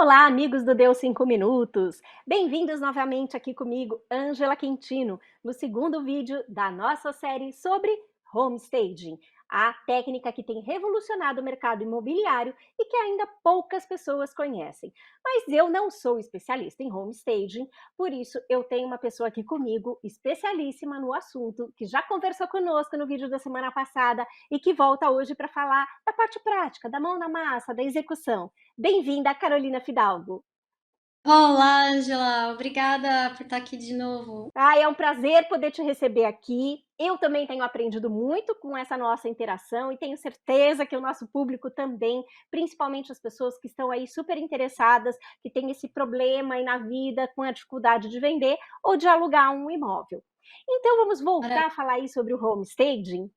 Olá, amigos do Deu 5 Minutos! Bem-vindos novamente aqui comigo, Ângela Quintino, no segundo vídeo da nossa série sobre homestaging, a técnica que tem revolucionado o mercado imobiliário e que ainda poucas pessoas conhecem. Mas eu não sou especialista em homestaging, por isso eu tenho uma pessoa aqui comigo, especialíssima no assunto, que já conversou conosco no vídeo da semana passada e que volta hoje para falar da parte prática, da mão na massa, da execução. Bem-vinda, Carolina Fidalgo. Olá, Angela, obrigada por estar aqui de novo. É um prazer poder te receber aqui. Eu também tenho aprendido muito com essa nossa interação e tenho certeza que o nosso público também, principalmente as pessoas que estão aí super interessadas, que têm esse problema aí na vida com a dificuldade de vender ou de alugar um imóvel. Então vamos Mara- voltar a falar aí sobre o homestaging.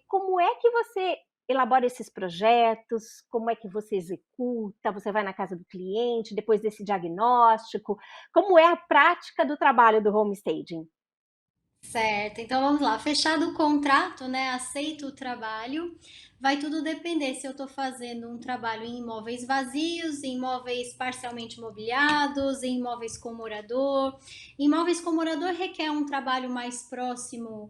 Como é que você elabora esses projetos? Como é que você executa? Você vai na casa do cliente depois desse diagnóstico? Como é a prática do trabalho do homestaging? Certo, então vamos lá. Fechado o contrato, né? Aceito o trabalho. Vai tudo depender se eu estou fazendo um trabalho em imóveis vazios, em imóveis parcialmente mobiliados, em imóveis com morador. Imóveis com morador requer um trabalho mais próximo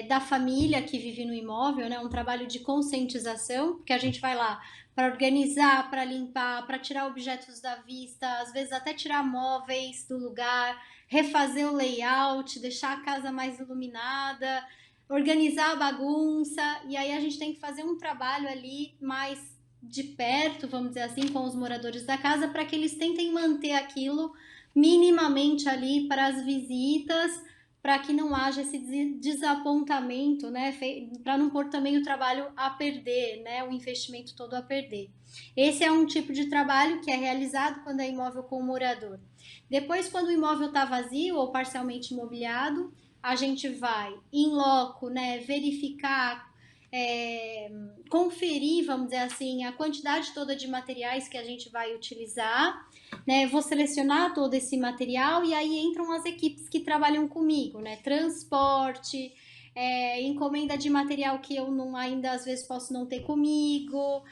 da família que vive no imóvel, né? Um trabalho de conscientização, porque a gente vai lá para organizar, para limpar, para tirar objetos da vista, às vezes até tirar móveis do lugar, refazer o layout, deixar a casa mais iluminada, organizar a bagunça, e aí a gente tem que fazer um trabalho ali mais de perto, vamos dizer assim, com os moradores da casa, para que eles tentem manter aquilo minimamente ali para as visitas, para que não haja esse desapontamento, né? Para não pôr também o trabalho a perder, né? O investimento todo a perder. Esse é um tipo de trabalho que é realizado quando é imóvel com o morador. Depois, quando o imóvel está vazio ou parcialmente imobiliado, a gente vai em loco, né, verificar, é, conferir, vamos dizer assim, a quantidade toda de materiais que a gente vai utilizar, né? Vou selecionar todo esse material e aí entram as equipes que trabalham comigo, né? Transporte, encomenda de material que eu não, ainda às vezes posso não ter comigo,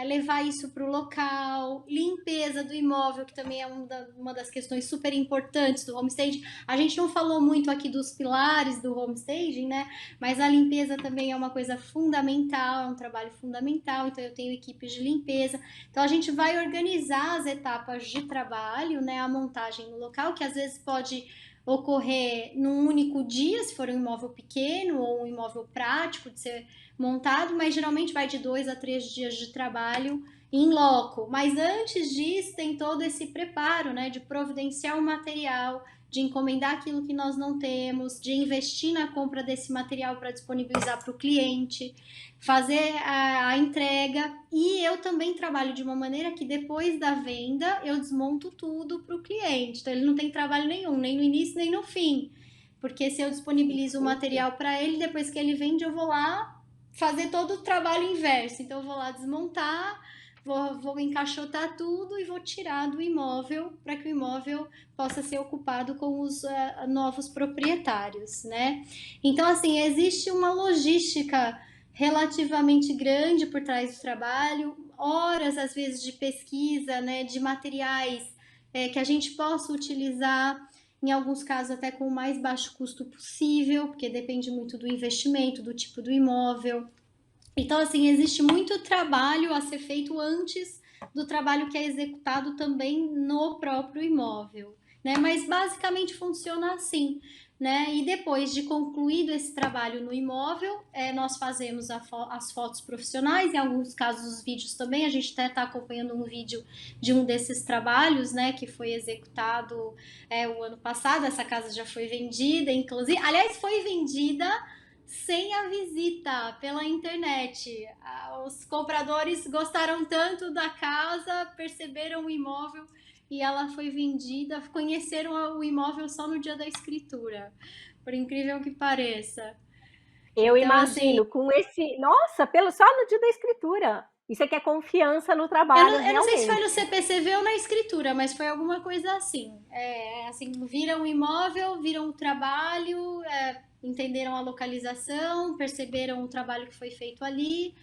levar isso para o local, limpeza do imóvel, que também é uma das questões super importantes do homestaging. A gente não falou muito aqui dos pilares do homestaging, né? Mas a limpeza também é uma coisa fundamental, é um trabalho fundamental, então eu tenho equipes de limpeza. Então a gente vai organizar as etapas de trabalho, né? A montagem no local, que às vezes pode ocorrer num único dia, se for um imóvel pequeno ou um imóvel prático de ser montado, mas geralmente vai de 2 a 3 dias de trabalho em loco. Mas antes disso, tem todo esse preparo, né, de providenciar o material, de encomendar aquilo que nós não temos, de investir na compra desse material para disponibilizar para o cliente, fazer a entrega. E eu também trabalho de uma maneira que depois da venda eu desmonto tudo para o cliente. Então ele não tem trabalho nenhum, nem no início nem no fim. Porque se eu disponibilizo o Perfeito. material para ele, depois que ele vende, eu vou lá fazer todo o trabalho inverso. Então eu vou lá desmontar, vou encaixotar tudo e vou tirar do imóvel para que o imóvel possa ser ocupado com os novos proprietários, né? Então, assim, existe uma logística relativamente grande por trás do trabalho, horas às vezes de pesquisa, né, de materiais que a gente possa utilizar, em alguns casos até com o mais baixo custo possível, porque depende muito do investimento, do tipo do imóvel. Então, assim, existe muito trabalho a ser feito antes do trabalho que é executado também no próprio imóvel, né? Mas basicamente funciona assim, né? E depois de concluído esse trabalho no imóvel, nós fazemos as fotos profissionais, em alguns casos os vídeos também. A gente até está acompanhando um vídeo de um desses trabalhos, né? Que foi executado o ano passado. Essa casa já foi vendida, inclusive. Aliás, foi vendida sem a visita pela internet. Os compradores gostaram tanto da casa, perceberam o imóvel e ela foi vendida, conheceram o imóvel só no dia da escritura, por incrível que pareça. Eu Então, assim, imagino, com esse. Nossa, só no dia da escritura. Isso aqui é confiança no eu trabalho, não, eu não sei se foi no realmente. CPCV ou na escritura, mas foi alguma coisa assim. Assim, viram o imóvel, viram o trabalho, entenderam a localização, perceberam o trabalho que foi feito ali.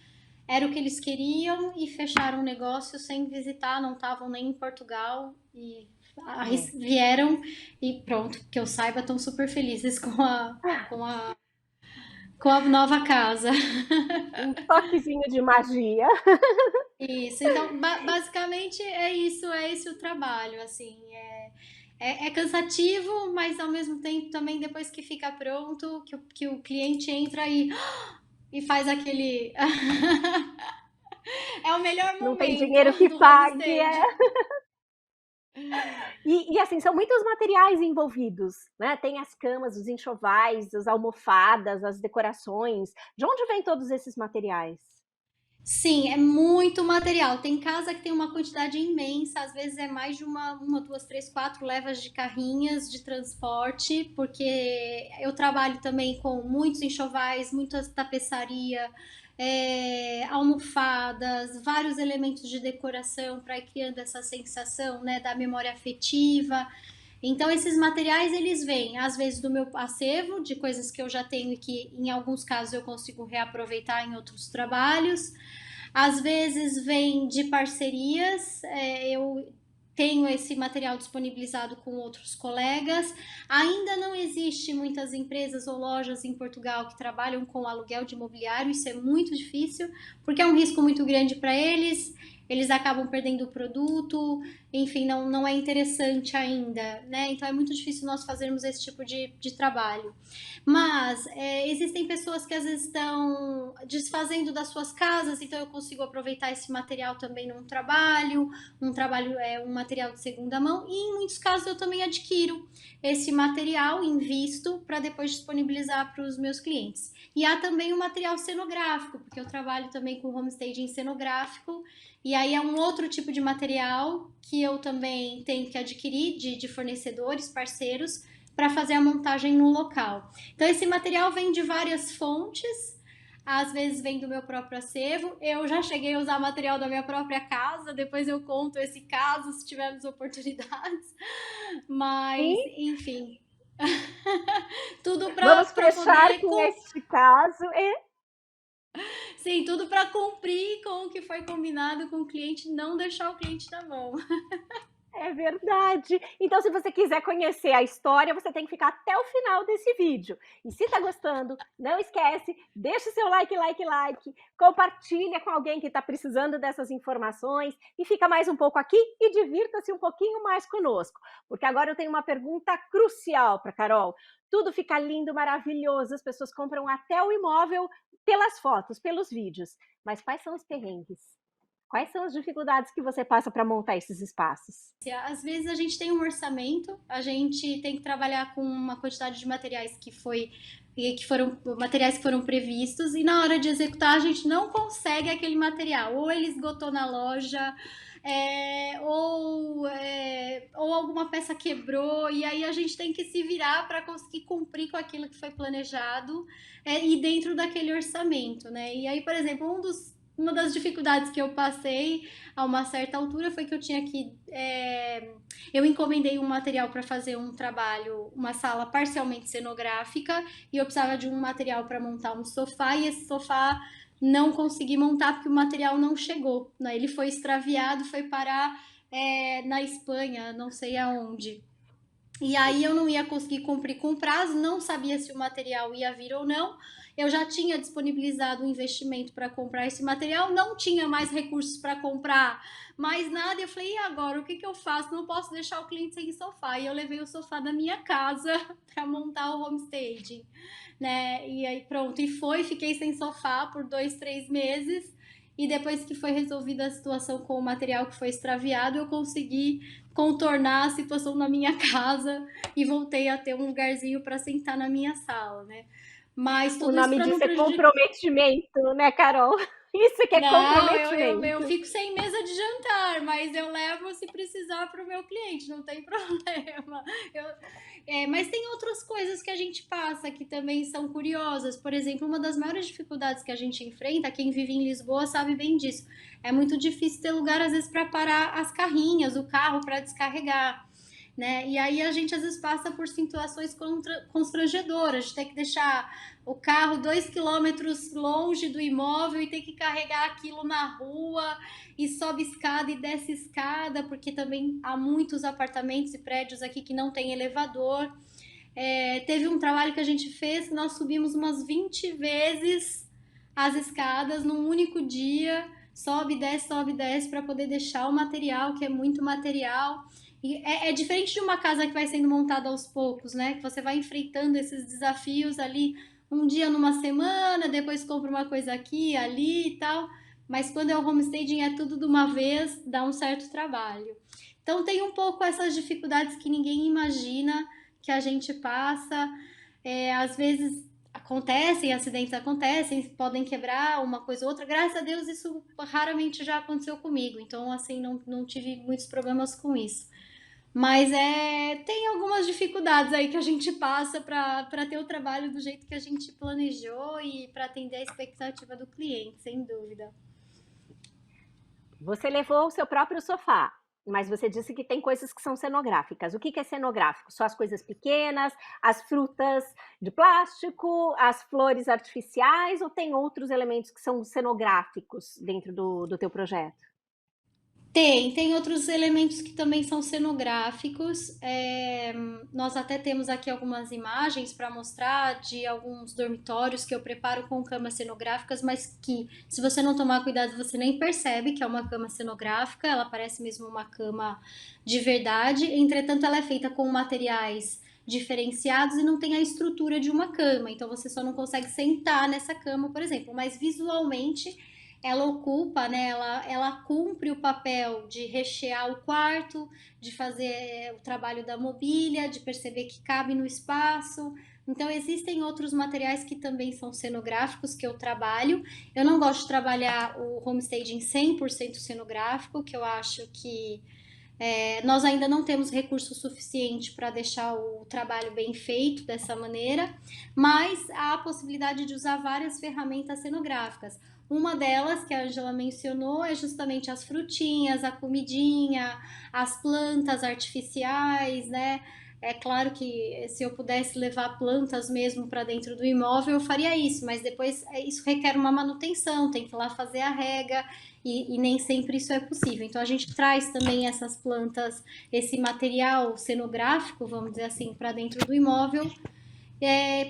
era o que eles queriam e fecharam o negócio sem visitar, não estavam nem em Portugal e É. vieram e pronto, que eu saiba, estão super felizes com a, com a nova casa. Um toquezinho de magia. Isso, então basicamente é isso, é esse o trabalho, assim, é cansativo, mas ao mesmo tempo também depois que fica pronto, que o cliente entra e faz aquele. É o melhor Não tem momento dinheiro que do pague, homestage. assim, são muitos materiais envolvidos, né? Tem as camas, os enxovais, as almofadas, as decorações. De onde vêm todos esses materiais? Sim, é muito material. Tem casa que tem uma quantidade imensa, às vezes é mais de uma, duas, três, quatro levas de carrinhas de transporte, porque eu trabalho também com muitos enxovais, muita tapeçaria, almofadas, vários elementos de decoração para ir criando essa sensação, né, da memória afetiva. Então esses materiais eles vêm às vezes do meu acervo, de coisas que eu já tenho e que em alguns casos eu consigo reaproveitar em outros trabalhos. Às vezes vem de parcerias, eu tenho esse material disponibilizado com outros colegas. Ainda não existe muitas empresas ou lojas em Portugal que trabalham com aluguel de imobiliário, isso é muito difícil, porque é um risco muito grande para eles. Eles acabam perdendo o produto, enfim, não é interessante ainda, né? Então é muito difícil nós fazermos esse tipo de trabalho. Mas existem pessoas que às vezes estão desfazendo das suas casas, então eu consigo aproveitar esse material também num trabalho, um material de segunda mão, e em muitos casos eu também adquiro esse material, invisto para depois disponibilizar para os meus clientes. E há também o material cenográfico, porque eu trabalho também com homestaging cenográfico, e aí é um outro tipo de material que eu também tenho que adquirir de fornecedores, parceiros, para fazer a montagem no local. Então esse material vem de várias fontes, às vezes vem do meu próprio acervo. Eu já cheguei a usar material da minha própria casa, depois eu conto esse caso se tivermos oportunidades. Sim, Mas, enfim, tudo vamos para fechar poder com este caso. sim, tudo para cumprir com o que foi combinado com o cliente, não deixar o cliente na mão. É verdade. Então, se você quiser conhecer a história, você tem que ficar até o final desse vídeo. E se tá gostando, não esquece, deixa o seu like, like, like, compartilha com alguém que está precisando dessas informações e fica mais um pouco aqui e divirta-se um pouquinho mais conosco. Porque agora eu tenho uma pergunta crucial para Carol. Tudo fica lindo, maravilhoso, as pessoas compram até o imóvel pelas fotos, pelos vídeos. Mas quais são os perrengues? Quais são as dificuldades que você passa para montar esses espaços? Às vezes a gente tem um orçamento, a gente tem que trabalhar com uma quantidade de materiais que foram materiais que foram previstos e na hora de executar a gente não consegue aquele material, ou ele esgotou na loja, ou alguma peça quebrou e aí a gente tem que se virar para conseguir cumprir com aquilo que foi planejado e dentro daquele orçamento, né? E aí, por exemplo, uma das dificuldades que eu passei a uma certa altura foi que eu tinha que. Eu encomendei um material para fazer um trabalho, uma sala parcialmente cenográfica, e eu precisava de um material para montar um sofá, e esse sofá não consegui montar porque o material não chegou. Né? Ele foi extraviado, foi parar na Espanha, não sei aonde. E aí eu não ia conseguir cumprir com o prazo, não sabia se o material ia vir ou não. Eu já tinha disponibilizado um investimento para comprar esse material, não tinha mais recursos para comprar mais nada. E eu falei, e agora? O que eu faço? Não posso deixar o cliente sem sofá. E eu levei o sofá da minha casa para montar o homestaging, né? E aí pronto, fiquei sem sofá por 2, 3 meses. E depois que foi resolvida a situação com o material que foi extraviado, eu consegui contornar a situação na minha casa e voltei a ter um lugarzinho para sentar na minha sala, né? Mas O tudo isso nome para não disso é prejudicar. comprometimento, né, Carol? Isso que é Não, eu comprometimento. fico sem mesa de jantar, mas eu levo se precisar para o meu cliente, não tem problema. Mas tem outras coisas que a gente passa que também são curiosas. Por exemplo, uma das maiores dificuldades que a gente enfrenta, quem vive em Lisboa sabe bem disso, é muito difícil ter lugar, às vezes, para parar as carrinhas, o carro para descarregar. né? E aí a gente às vezes passa por situações constrangedoras, de ter que deixar o carro 2 quilômetros longe do imóvel e ter que carregar aquilo na rua e sobe escada e desce escada, porque também há muitos apartamentos e prédios aqui que não tem elevador. Teve um trabalho que a gente fez que nós subimos umas 20 vezes as escadas num único dia, sobe e desce para poder deixar o material, que é muito material. E é diferente de uma casa que vai sendo montada aos poucos, né? Que você vai enfrentando esses desafios ali um dia numa semana, depois compra uma coisa aqui, ali e tal. Mas quando é o homestaging é tudo de uma vez, dá um certo trabalho. Então tem um pouco essas dificuldades que ninguém imagina que a gente passa. Às vezes acontecem, acidentes acontecem, podem quebrar uma coisa ou outra. Graças a Deus isso raramente já aconteceu comigo, então assim não tive muitos problemas com isso. Mas tem algumas dificuldades aí que a gente passa para ter o trabalho do jeito que a gente planejou e para atender a expectativa do cliente, sem dúvida. Você levou o seu próprio sofá, mas você disse que tem coisas que são cenográficas. O que que é cenográfico? Só as coisas pequenas, as frutas de plástico, as flores artificiais, ou tem outros elementos que são cenográficos dentro do teu projeto? Tem outros elementos que também são cenográficos. Nós até temos aqui algumas imagens para mostrar de alguns dormitórios que eu preparo com camas cenográficas, mas que, se você não tomar cuidado, você nem percebe que é uma cama cenográfica, ela parece mesmo uma cama de verdade. Entretanto, ela é feita com materiais diferenciados e não tem a estrutura de uma cama, então você só não consegue sentar nessa cama, por exemplo, mas visualmente ela ocupa, né, ela cumpre o papel de rechear o quarto, de fazer o trabalho da mobília, de perceber que cabe no espaço. Então, existem outros materiais que também são cenográficos que eu trabalho. Eu não gosto de trabalhar o homestaging 100% cenográfico, que eu acho que nós ainda não temos recurso suficiente para deixar o trabalho bem feito dessa maneira, mas há a possibilidade de usar várias ferramentas cenográficas. Uma delas, que a Angela mencionou, é justamente as frutinhas, a comidinha, as plantas artificiais, né? É claro que se eu pudesse levar plantas mesmo para dentro do imóvel, eu faria isso, mas depois isso requer uma manutenção, tem que ir lá fazer a rega e nem sempre isso é possível. Então a gente traz também essas plantas, esse material cenográfico, vamos dizer assim, para dentro do imóvel,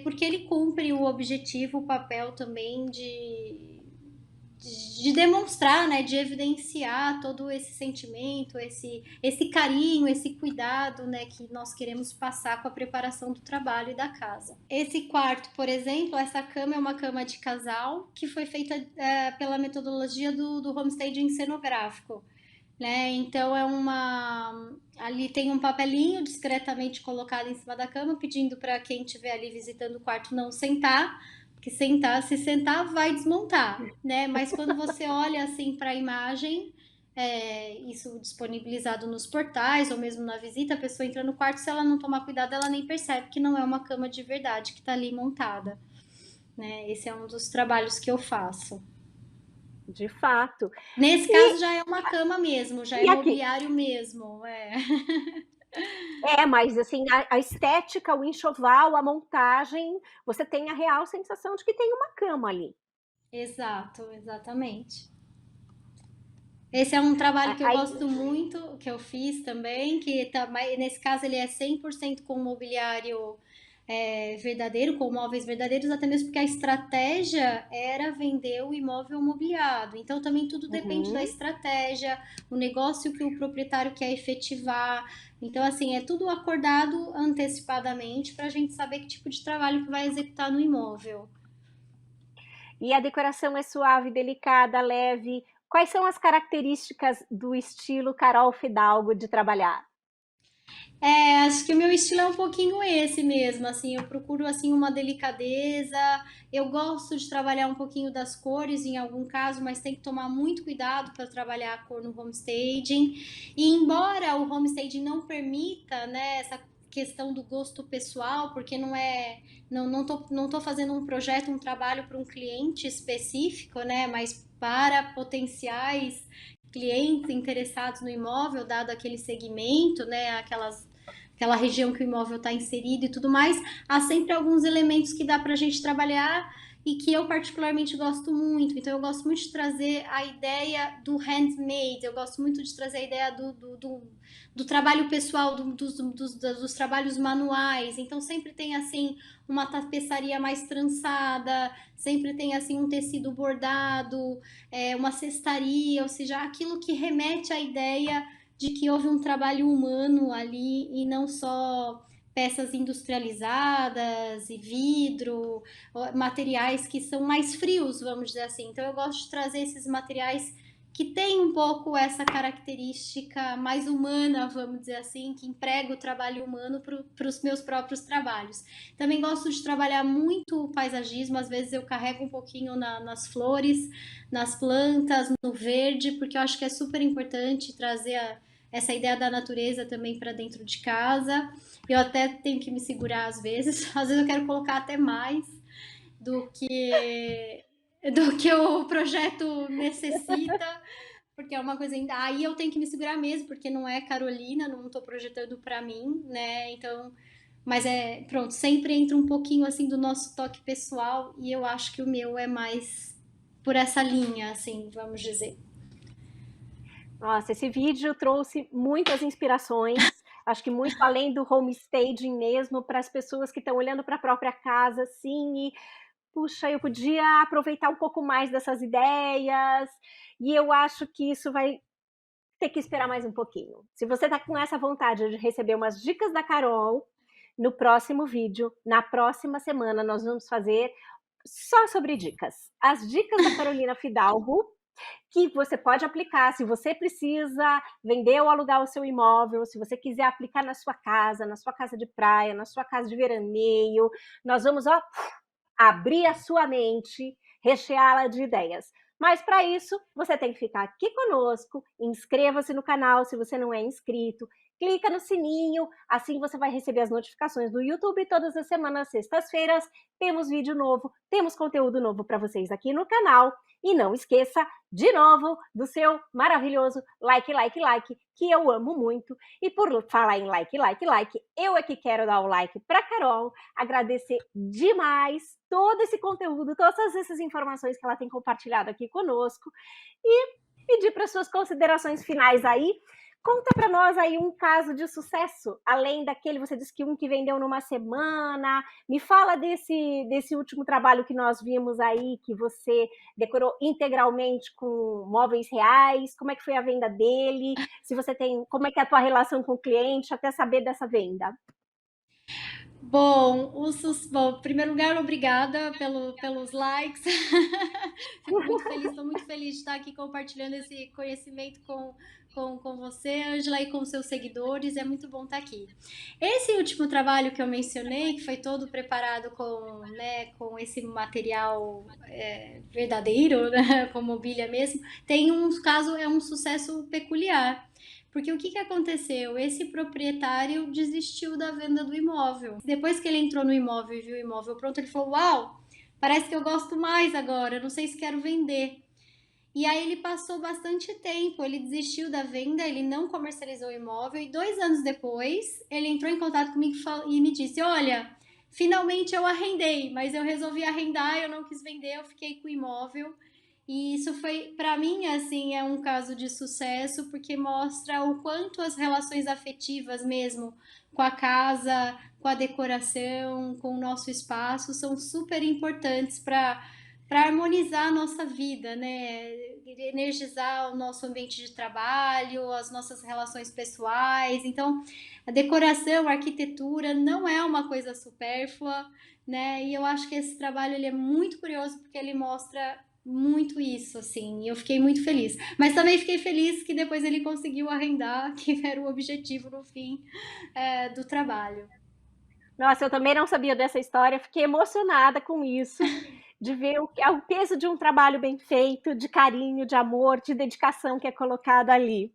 porque ele cumpre o objetivo, o papel também de demonstrar, né, de evidenciar todo esse sentimento, esse carinho, esse cuidado, né, que nós queremos passar com a preparação do trabalho e da casa. Esse quarto, por exemplo, essa cama é uma cama de casal que foi feita pela metodologia do homestaging cenográfico. Né? Então ali tem um papelinho discretamente colocado em cima da cama, pedindo para quem estiver ali visitando o quarto não sentar, porque se sentar vai desmontar, né? Mas quando você olha assim para a imagem, isso disponibilizado nos portais ou mesmo na visita, a pessoa entra no quarto, se ela não tomar cuidado, ela nem percebe que não é uma cama de verdade que está ali montada, né? Esse é um dos trabalhos que eu faço. De fato. Nesse caso E, já é uma cama mesmo, já é e aqui? mobiliário mesmo, Mas assim, a estética, o enxoval, a montagem, você tem a real sensação de que tem uma cama ali. Exato, exatamente. Esse é um trabalho que eu Aí, gosto muito, que eu fiz também, que nesse caso ele é 100% com mobiliário verdadeiro, com móveis verdadeiros, até mesmo porque a estratégia era vender o imóvel mobiliado. Então também tudo depende da uhum. estratégia, o negócio que o proprietário quer efetivar. Então, assim, é tudo acordado antecipadamente para a gente saber que tipo de trabalho que vai executar no imóvel. E a decoração é suave, delicada, leve. Quais são as características do estilo Carol Fidalgo de trabalhar? Acho que o meu estilo é um pouquinho esse mesmo, assim, eu procuro assim uma delicadeza. Eu gosto de trabalhar um pouquinho das cores em algum caso, mas tem que tomar muito cuidado para trabalhar a cor no homestaging. E embora o homestaging não permita, né, essa questão do gosto pessoal, porque não tô fazendo um projeto, um trabalho para um cliente específico, né, mas para potenciais clientes interessados no imóvel, dado aquele segmento, né, aquelas aquela região que o imóvel está inserido e tudo mais, há sempre alguns elementos que dá para a gente trabalhar e que eu particularmente gosto muito. Então eu gosto muito de trazer a ideia do handmade, eu gosto muito de trazer a ideia do trabalho pessoal, dos trabalhos manuais. Então sempre tem assim uma tapeçaria mais trançada, sempre tem assim um tecido bordado, uma cestaria, ou seja, aquilo que remete à ideia de que houve um trabalho humano ali e não só peças industrializadas e vidro, materiais que são mais frios, vamos dizer assim. Então eu gosto de trazer esses materiais que têm um pouco essa característica mais humana, vamos dizer assim, que emprega o trabalho humano para os meus próprios trabalhos. Também gosto de trabalhar muito o paisagismo, às vezes eu carrego um pouquinho nas flores, nas plantas, no verde, porque eu acho que é super importante trazer essa ideia da natureza também para dentro de casa. Eu até tenho que me segurar às vezes. Às vezes eu quero colocar até mais do que o projeto necessita, porque é uma coisa ainda. Aí eu tenho que me segurar mesmo, porque não é Carolina, não estou projetando para mim, né? Então, mas pronto, sempre entra um pouquinho assim do nosso toque pessoal e eu acho que o meu é mais por essa linha, assim, vamos dizer. Nossa, esse vídeo trouxe muitas inspirações, acho que muito além do homestaging mesmo, para as pessoas que estão olhando para a própria casa, assim, e puxa, eu podia aproveitar um pouco mais dessas ideias, e eu acho que isso vai ter que esperar mais um pouquinho. Se você está com essa vontade de receber umas dicas da Carol, no próximo vídeo, na próxima semana, nós vamos fazer só sobre dicas. As dicas da Carolina Fidalgo, que você pode aplicar se você precisa vender ou alugar o seu imóvel, se você quiser aplicar na sua casa de praia, na sua casa de veraneio. Nós vamos, ó, abrir a sua mente, recheá-la de ideias. Mas para isso, você tem que ficar aqui conosco, inscreva-se no canal se você não é inscrito, clica no sininho, assim você vai receber as notificações do YouTube todas as semanas, sextas-feiras, temos vídeo novo, temos conteúdo novo para vocês aqui no canal. E não esqueça, de novo, do seu maravilhoso like, like, like, que eu amo muito. E por falar em like, like, like, eu é que quero dar o like para Carol, agradecer demais todo esse conteúdo, todas essas informações que ela tem compartilhado aqui conosco e pedir para suas considerações finais aí. Conta para nós aí um caso de sucesso, além daquele, você disse que um que vendeu numa semana. Me fala desse último trabalho que nós vimos aí, que você decorou integralmente com móveis reais. Como é que foi a venda dele? Se você tem, como é que é a tua relação com o cliente, até saber dessa venda. Bom, bom, em primeiro lugar, obrigada pelos likes. Fico muito feliz, estou muito feliz de estar aqui compartilhando esse conhecimento com você, Ângela, e com seus seguidores. É muito bom estar aqui. Esse último trabalho que eu mencionei, que foi todo preparado com esse material verdadeiro, né, com mobília mesmo, tem um caso, é um sucesso peculiar. Porque o que aconteceu? Esse proprietário desistiu da venda do imóvel. Depois que ele entrou no imóvel e viu o imóvel pronto, ele falou: Uau, parece que eu gosto mais agora, eu não sei se quero vender. E aí ele passou bastante tempo, ele desistiu da venda, ele não comercializou o imóvel e 2 anos depois ele entrou em contato comigo e me disse: Olha, finalmente eu arrendei, mas eu resolvi arrendar, eu não quis vender, eu fiquei com o imóvel. E isso foi, para mim, assim, é um caso de sucesso, porque mostra o quanto as relações afetivas mesmo com a casa, com a decoração, com o nosso espaço, são super importantes para harmonizar a nossa vida, né? Energizar o nosso ambiente de trabalho, as nossas relações pessoais. Então, a decoração, a arquitetura não é uma coisa supérflua, né? E eu acho que esse trabalho ele é muito curioso porque ele mostra muito isso, assim, e eu fiquei muito feliz. Mas também fiquei feliz que depois ele conseguiu arrendar, que era o objetivo no fim do trabalho. Nossa, eu também não sabia dessa história, fiquei emocionada com isso, de ver o peso de um trabalho bem feito, de carinho, de amor, de dedicação que é colocado ali.